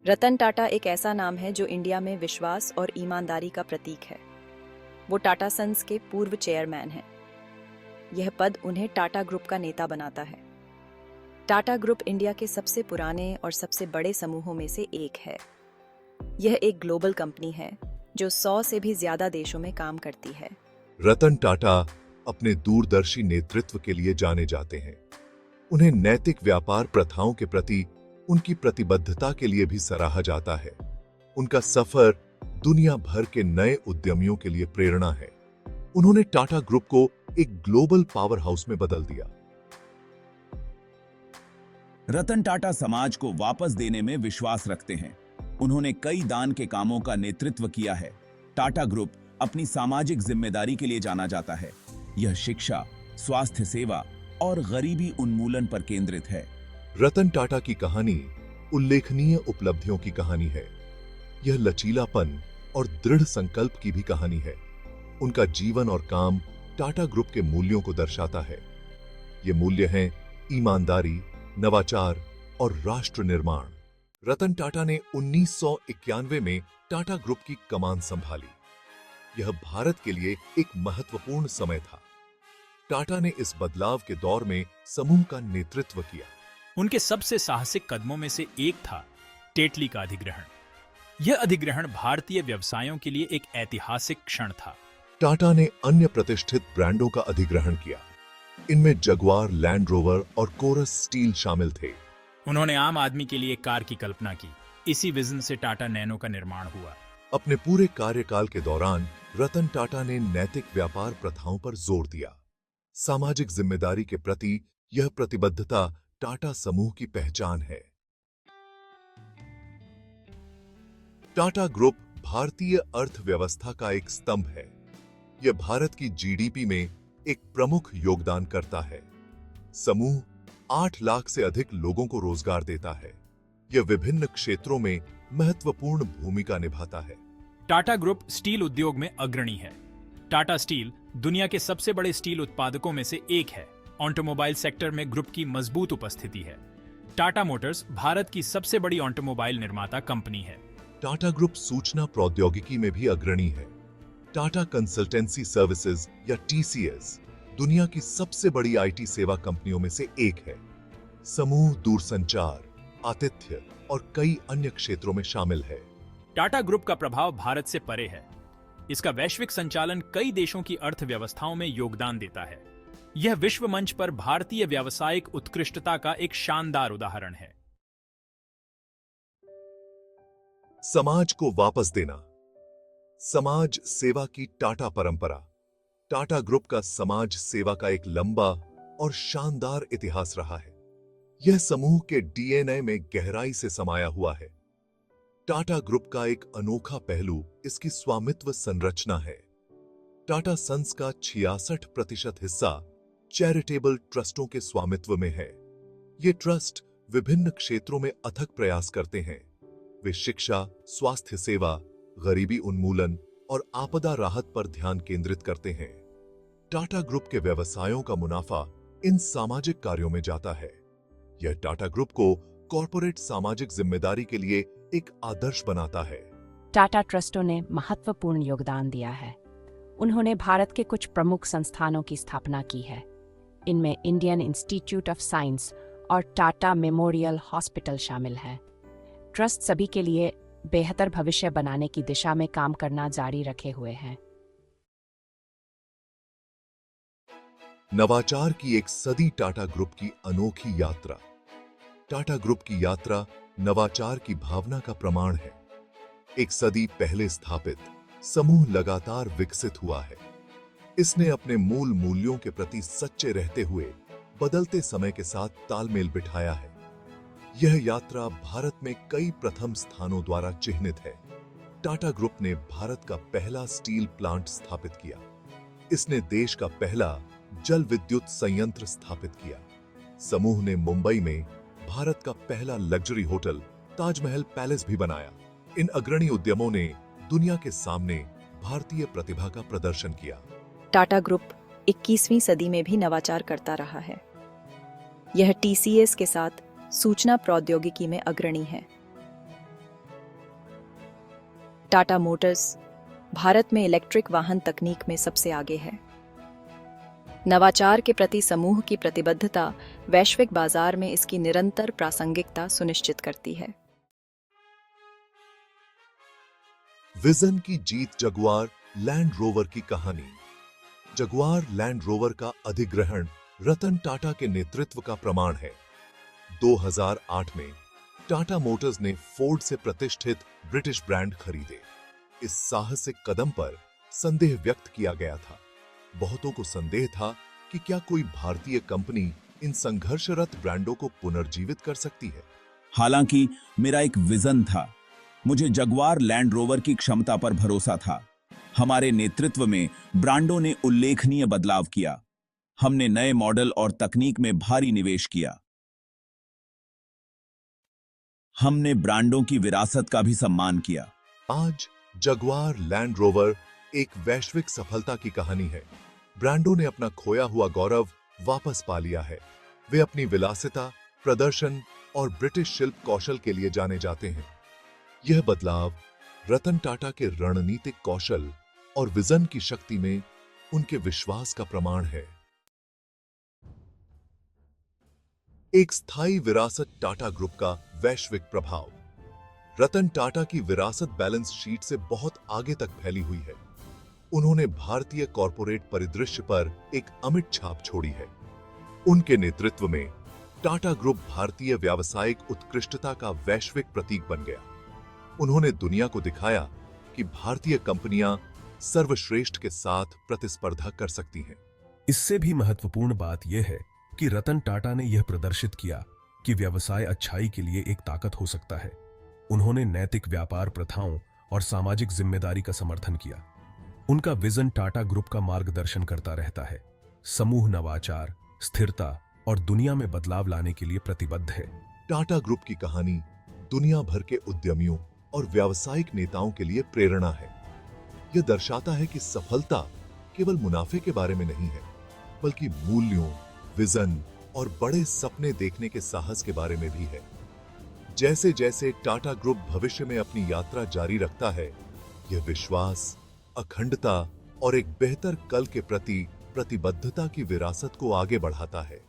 रतन टाटा एक ऐसा नाम है जो इंडिया में विश्वास और ईमानदारी का प्रतीक है। वो टाटा सन्स के पूर्व चेयरमैन हैं। यह पद उन्हें टाटा ग्रुप का नेता बनाता है। टाटा ग्रुप इंडिया के सबसे पुराने और सबसे बड़े समूहों में से एक है। यह एक ग्लोबल कंपनी है जो 100 से भी ज्यादा देशों में काम करती है। रतन टाटा अपने दूरदर्शी नेतृत्व के लिए जाने जाते हैं। उन्हें नैतिक व्यापार प्रथाओं के प्रति उनकी प्रतिबद्धता के लिए भी सराहा जाता है। उनका सफर दुनिया भर के नए उद्यमियों के लिए प्रेरणा है। उन्होंने टाटा ग्रुप को एक ग्लोबल पावर हाउस में बदल दिया। रतन टाटा समाज को वापस देने में विश्वास रखते हैं। उन्होंने कई दान के कामों का नेतृत्व किया है। टाटा ग्रुप अपनी सामाजिक जिम्मेदारी के लिए जाना जाता है। यह शिक्षा, स्वास्थ्य सेवा और गरीबी उन्मूलन पर केंद्रित है। रतन टाटा की कहानी उल्लेखनीय उपलब्धियों की कहानी है। यह लचीलापन और दृढ़ संकल्प की भी कहानी है। उनका जीवन और काम टाटा ग्रुप के मूल्यों को दर्शाता है। ये मूल्य हैं ईमानदारी, नवाचार और राष्ट्र निर्माण। रतन टाटा ने 1991 में टाटा ग्रुप की कमान संभाली। यह भारत के लिए एक महत्वपूर्ण समय था। टाटा ने इस बदलाव के दौर में समूह का नेतृत्व किया। उनके सबसे साहसिक कदमों में से एक था टेटली का अधिग्रहण। यह अधिग्रहण भारतीय व्यवसायों के लिए एक ऐतिहासिक क्षण था। टाटा ने अन्य प्रतिष्ठित ब्रांडों का अधिग्रहण किया। इनमें जगुआर, लैंड रोवर और कोरस स्टील शामिल थे। उन्होंने आम आदमी के लिए एक कार की कल्पना की। इसी विजन से टाटा नैनो का निर्माण हुआ। अपने पूरे कार्यकाल के दौरान रतन टाटा ने नैतिक व्यापार प्रथाओं पर जोर दिया। सामाजिक जिम्मेदारी के प्रति यह प्रतिबद्धता टाटा समूह की पहचान है। टाटा ग्रुप भारतीय अर्थव्यवस्था का एक स्तंभ है। यह भारत की जीडीपी में एक प्रमुख योगदान करता है। समूह 8 लाख से अधिक लोगों को रोजगार देता है। यह विभिन्न क्षेत्रों में महत्वपूर्ण भूमिका निभाता है। टाटा ग्रुप स्टील उद्योग में अग्रणी है। टाटा स्टील दुनिया के सबसे बड़े स्टील उत्पादकों में से एक है। ऑटोमोबाइल सेक्टर में ग्रुप की मजबूत उपस्थिति है। टाटा मोटर्स भारत की सबसे बड़ी ऑटोमोबाइल निर्माता कंपनी है। टाटा ग्रुप सूचना प्रौद्योगिकी में भी अग्रणी है। टाटा कंसल्टेंसी सर्विसेज या टीसीएस दुनिया की सबसे बड़ी आईटी सेवा कंपनियों में से एक है। समूह दूरसंचार, आतिथ्य और कई अन्य क्षेत्रों में शामिल है। टाटा ग्रुप का प्रभाव भारत से परे है। इसका वैश्विक संचालन कई देशों की अर्थव्यवस्थाओं में योगदान देता है। यह विश्व मंच पर भारतीय व्यावसायिक उत्कृष्टता का एक शानदार उदाहरण है। समाज को वापस देना। समाज सेवा की टाटा परंपरा। टाटा ग्रुप का समाज सेवा का एक लंबा और शानदार इतिहास रहा है। यह समूह के डीएनए में गहराई से समाया हुआ है। टाटा ग्रुप का एक अनोखा पहलू इसकी स्वामित्व संरचना है। टाटा सन्स का 66% हिस्सा चैरिटेबल ट्रस्टों के स्वामित्व में है। ये ट्रस्ट विभिन्न क्षेत्रों में अथक प्रयास करते हैं। वे शिक्षा, स्वास्थ्य सेवा, गरीबी उन्मूलन और आपदा राहत पर ध्यान केंद्रित करते हैं। टाटा ग्रुप के व्यवसायों का मुनाफा इन सामाजिक कार्यों में जाता है। यह टाटा ग्रुप को कॉर्पोरेट सामाजिक जिम्मेदारी के लिए एक आदर्श बनाता है। टाटा ट्रस्टों ने महत्वपूर्ण योगदान दिया है। उन्होंने भारत के कुछ प्रमुख संस्थानों की स्थापना की है। इनमें इंडियन इंस्टीट्यूट ऑफ साइंस और टाटा मेमोरियल हॉस्पिटल शामिल है। ट्रस्ट सभी के लिए बेहतर भविष्य बनाने की दिशा में काम करना जारी रखे हुए हैं। नवाचार की एक सदी टाटा ग्रुप की अनोखी यात्रा। टाटा ग्रुप की यात्रा नवाचार की भावना का प्रमाण है। एक सदी पहले स्थापित समूह लगातार विकसित हुआ है। इसने अपने मूल मूल्यों के प्रति सच्चे रहते हुए बदलते समय के साथ तालमेल बिठाया है। यह यात्रा भारत में कई प्रथम स्थानों द्वारा चिह्नित है। टाटा ग्रुप ने भारत का पहला स्टील प्लांट स्थापित किया। इसने देश का पहला जल विद्युत संयंत्र स्थापित किया। समूह ने मुंबई में भारत का पहला लग्जरी होटल ताजमहल पैलेस भी बनाया। इन अग्रणी उद्यमों ने दुनिया के सामने भारतीय प्रतिभा का प्रदर्शन किया। टाटा ग्रुप 21वीं सदी में भी नवाचार करता रहा है। यह टीसीएस के साथ सूचना प्रौद्योगिकी में अग्रणी है। टाटा मोटर्स भारत में इलेक्ट्रिक वाहन तकनीक में सबसे आगे है। नवाचार के प्रति समूह की प्रतिबद्धता वैश्विक बाजार में इसकी निरंतर प्रासंगिकता सुनिश्चित करती है। विजन की जीत जगुआर लैंड रोवर की कहानी। जगुआर लैंड रोवर का अधिग्रहण रतन टाटा के नेतृत्व का प्रमाण है। 2008 में टाटा मोटर्स ने फोर्ड से प्रतिष्ठित ब्रिटिश ब्रांड खरीदे। इस साहसिक कदम पर संदेह व्यक्त किया गया था। बहुतों को संदेह था कि क्या कोई भारतीय कंपनी इन संघर्षरत ब्रांडों को पुनर्जीवित कर सकती है। हालांकि मेरा एक विजन था। मुझे जगुआर लैंड रोवर की क्षमता पर भरोसा था। हमारे नेतृत्व में ब्रांडों ने उल्लेखनीय बदलाव किया। हमने नए मॉडल और तकनीक में भारी निवेश किया। हमने ब्रांडों की विरासत का भी सम्मान किया। आज जगुआर लैंड रोवर एक वैश्विक सफलता की कहानी है। ब्रांडों ने अपना खोया हुआ गौरव वापस पा लिया है। वे अपनी विलासिता, प्रदर्शन और ब्रिटिश शिल्प कौशल के लिए जाने जाते हैं। यह बदलाव रतन टाटा के रणनीतिक कौशल और विजन की शक्ति में उनके विश्वास का प्रमाण है। एक स्थायी विरासत टाटा ग्रुप का वैश्विक प्रभाव। रतन टाटा की विरासत बैलेंस शीट से बहुत आगे तक फैली हुई है। उन्होंने भारतीय कॉरपोरेट परिदृश्य पर एक अमिट छाप छोड़ी है। उनके नेतृत्व में टाटा ग्रुप भारतीय व्यावसायिक उत्कृष्टता का वैश्विक प्रतीक बन गया। उन्होंने दुनिया को दिखाया कि भारतीय कंपनियां सर्वश्रेष्ठ के साथ प्रतिस्पर्धा कर सकती हैं। इससे भी महत्वपूर्ण बात यह है कि रतन टाटा ने यह प्रदर्शित किया कि व्यवसाय अच्छाई के लिए एक ताकत हो सकता है। उन्होंने नैतिक व्यापार प्रथाओं और सामाजिक जिम्मेदारी का समर्थन किया। उनका विजन टाटा ग्रुप का मार्गदर्शन करता रहता है। समूह नवाचार, स्थिरता और दुनिया में बदलाव लाने के लिए प्रतिबद्ध है। टाटा ग्रुप की कहानी दुनिया भर के उद्यमियों और व्यावसायिक नेताओं के लिए प्रेरणा है। यह दर्शाता है कि सफलता केवल मुनाफे के बारे में नहीं है, बल्कि मूल्यों, विजन और बड़े सपने देखने के साहस के बारे में भी है। जैसे जैसे टाटा ग्रुप भविष्य में अपनी यात्रा जारी रखता है, यह विश्वास, अखंडता और एक बेहतर कल के प्रति प्रतिबद्धता की विरासत को आगे बढ़ाता है।